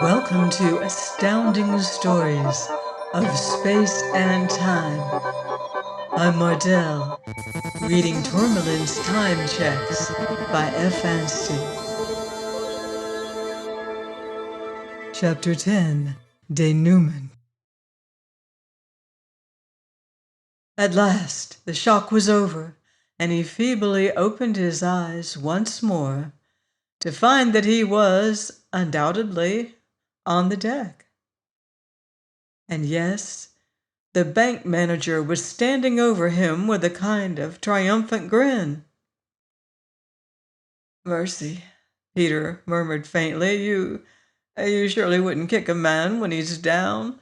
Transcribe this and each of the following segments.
Welcome to Astounding Stories of Space and Time. I'm Mardell, reading Tourmalin's Time Cheques by F. Anstey. Chapter 10, Denouement. At last, the shock was over, and he feebly opened his eyes once more to find that he was, undoubtedly, on the deck. And yes, the bank manager was standing over him with a kind of triumphant grin. "Mercy," Peter murmured faintly. You surely wouldn't kick a man when he's down?"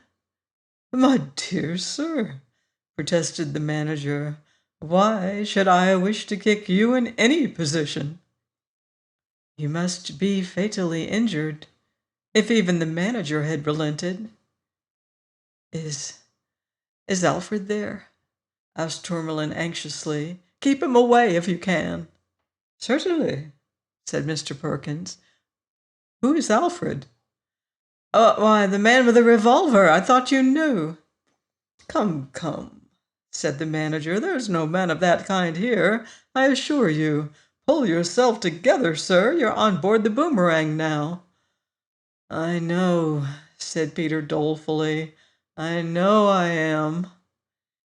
"My dear sir," protested the manager, "why should I wish to kick you in any position?" "You must be fatally injured." If even the manager had relented. Is Alfred there?" asked Tourmalin anxiously. "Keep him away if you can." "Certainly," said Mr. Perkins. "Who is Alfred?" Why, the man with the revolver. I thought you knew." Come," said the manager. "There's no man of that kind here, I assure you. Pull yourself together, sir. You're on board the Boomerang now." "I know," said Peter dolefully. "I know I am."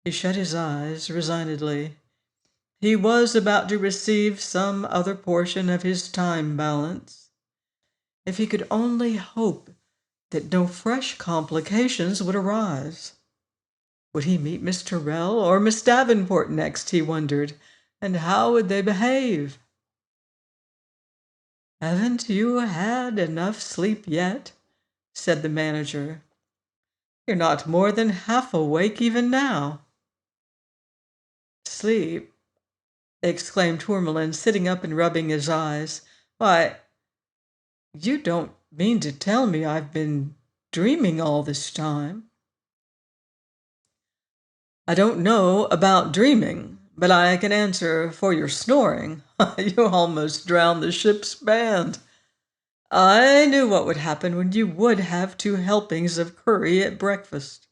He shut his eyes resignedly. He was about to receive some other portion of his time balance. If he could only hope that no fresh complications would arise. Would he meet Miss Tyrrell or Miss Davenport next, he wondered, and how would they behave? "Haven't you had enough sleep yet?" said the manager. "You're not more than half awake even now." "Sleep!" exclaimed Tourmalin, sitting up and rubbing his eyes. "Why, you don't mean to tell me I've been dreaming all this time?" "I don't know about dreaming, but I can answer for your snoring. You almost drowned the ship's band. I knew what would happen when you would have 2 helpings of curry at breakfast.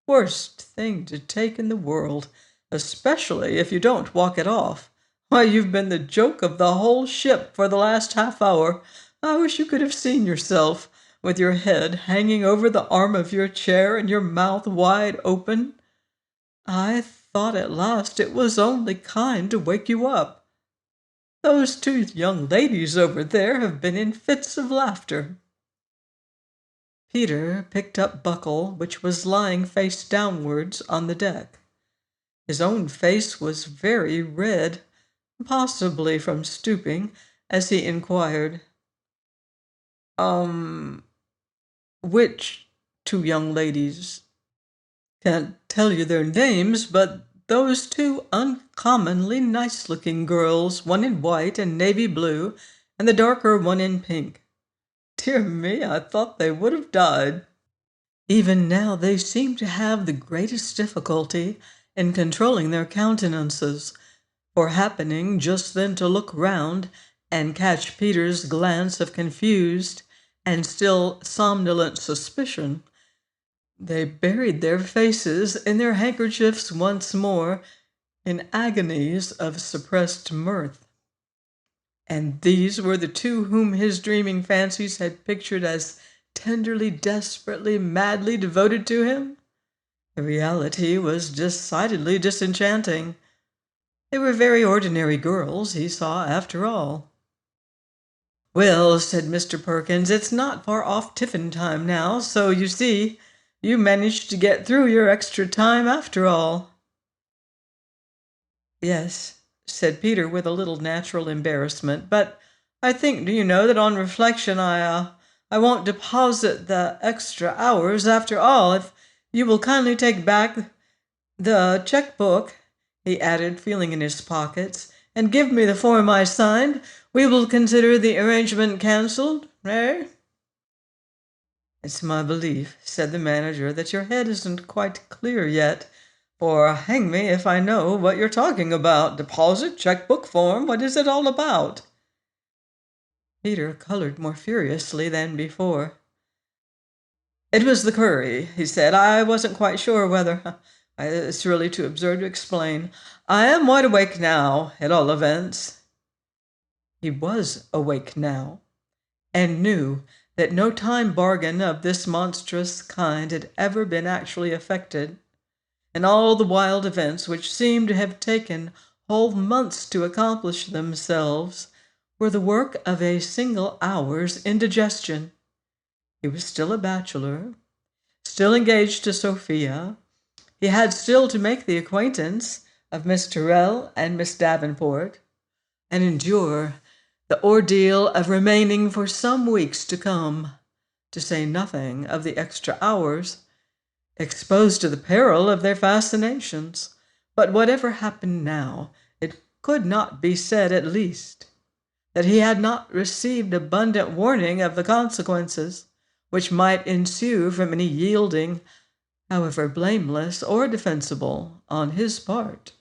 Worst thing to take in the world, especially if you don't walk it off. Why, you've been the joke of the whole ship for the last half hour. I wish you could have seen yourself, with your head hanging over the arm of your chair and your mouth wide open. I thought at last it was only kind to wake you up. Those 2 young ladies over there have been in fits of laughter." Peter picked up Buckle, which was lying face downwards on the deck. His own face was very red, possibly from stooping, as he inquired, Um, which 2 young ladies? "Can't tell you their names, but those 2 uncommonly nice-looking girls, one in white and navy blue, and the darker one in pink. Dear me, I thought they would have died." Even now they seemed to have the greatest difficulty in controlling their countenances, for happening just then to look round and catch Peter's glance of confused and still somnolent suspicion, they buried their faces in their handkerchiefs once more in agonies of suppressed mirth. And these were the 2 whom his dreaming fancies had pictured as tenderly, desperately, madly devoted to him? The reality was decidedly disenchanting. They were very ordinary girls, he saw, after all. "Well," said Mr. Perkins, "it's not far off tiffin time now, so you see, you managed to get through your extra time after all." "Yes," said Peter with a little natural embarrassment, "but I think, do you know, that on reflection I won't deposit the extra hours after all. If you will kindly take back the checkbook," he added, feeling in his pockets, "and give me the form I signed, we will consider the arrangement cancelled, eh?" "It's my belief," said the manager, "that your head isn't quite clear yet, for hang me if I know what you're talking about. Deposit, checkbook, form, what is it all about?" Peter colored more furiously than before. "It was the curry," he said. "I wasn't quite sure whether it's really too absurd to explain. I am wide awake now, at all events." He was awake now, and knew that no time bargain of this monstrous kind had ever been actually effected, and all the wild events which seemed to have taken whole months to accomplish themselves were the work of a single hour's indigestion. He was still a bachelor, still engaged to Sophia. He had still to make the acquaintance of Miss Tyrrell and Miss Davenport, and endure the ordeal of remaining for some weeks to come, to say nothing of the extra hours, exposed to the peril of their fascinations. But whatever happened now, it could not be said, at least, that he had not received abundant warning of the consequences which might ensue from any yielding, however blameless or defensible, on his part.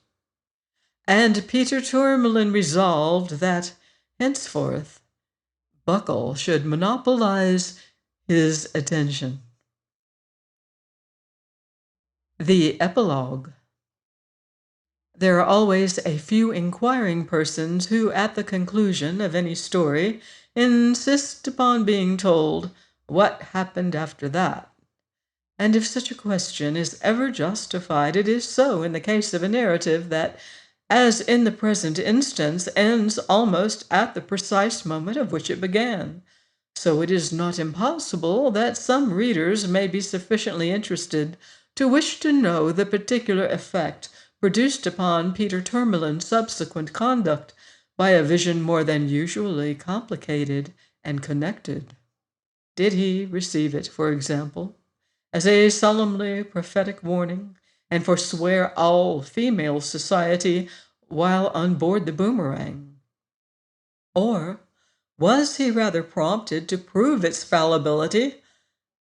And Peter Tourmalin resolved that, henceforth, Buckle should monopolize his attention. The Epilogue. There are always a few inquiring persons who, at the conclusion of any story, insist upon being told what happened after that. And if such a question is ever justified, it is so in the case of a narrative that, as in the present instance, ends almost at the precise moment of which it began. So it is not impossible that some readers may be sufficiently interested to wish to know the particular effect produced upon Peter Tourmalin's subsequent conduct by a vision more than usually complicated and connected. Did he receive it, for example, as a solemnly prophetic warning, and forswear all female society while on board the Boomerang? Or was he rather prompted to prove its fallibility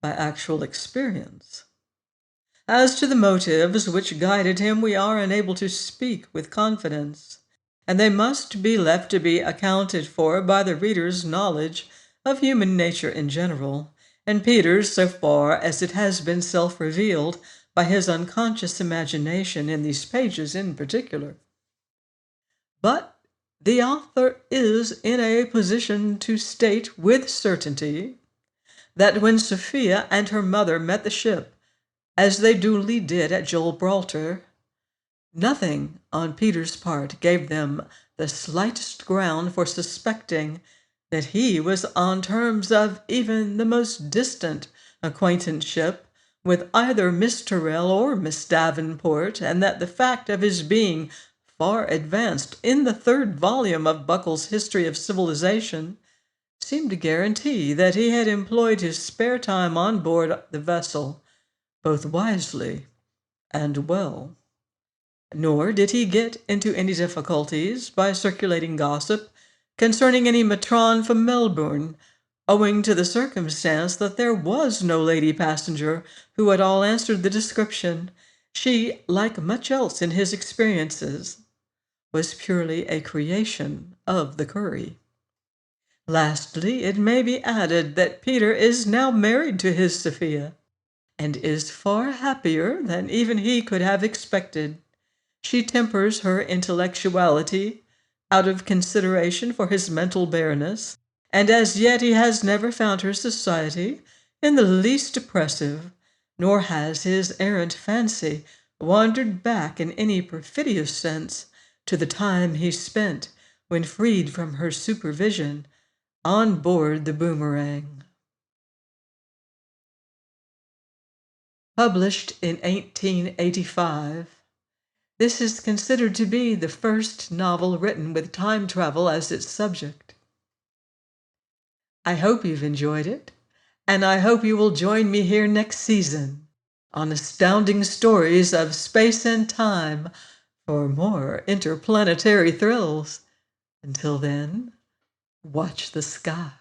by actual experience? As to the motives which guided him, we are unable to speak with confidence, and they must be left to be accounted for by the reader's knowledge of human nature in general, and Peter's so far as it has been self-revealed by his unconscious imagination in these pages in particular. But the author is in a position to state with certainty that when Sophia and her mother met the ship, as they duly did at Gibraltar, nothing on Peter's part gave them the slightest ground for suspecting that he was on terms of even the most distant acquaintanceship with either Miss Tyrrell or Miss Davenport, and that the fact of his being far advanced in the third volume of Buckle's History of Civilization seemed to guarantee that he had employed his spare time on board the vessel both wisely and well. Nor did he get into any difficulties by circulating gossip concerning any matron from Melbourne, owing to the circumstance that there was no lady passenger who at all answered the description. She, like much else in his experiences, was purely a creation of the curry. Lastly, it may be added that Peter is now married to his Sophia, and is far happier than even he could have expected. She tempers her intellectuality out of consideration for his mental bareness, and as yet he has never found her society in the least oppressive, nor has his errant fancy wandered back in any perfidious sense to the time he spent, when freed from her supervision, on board the Boomerang. Published in 1885, this is considered to be the first novel written with time travel as its subject. I hope you've enjoyed it, and I hope you will join me here next season on Astounding Stories of Space and Time for more interplanetary thrills. Until then, watch the sky.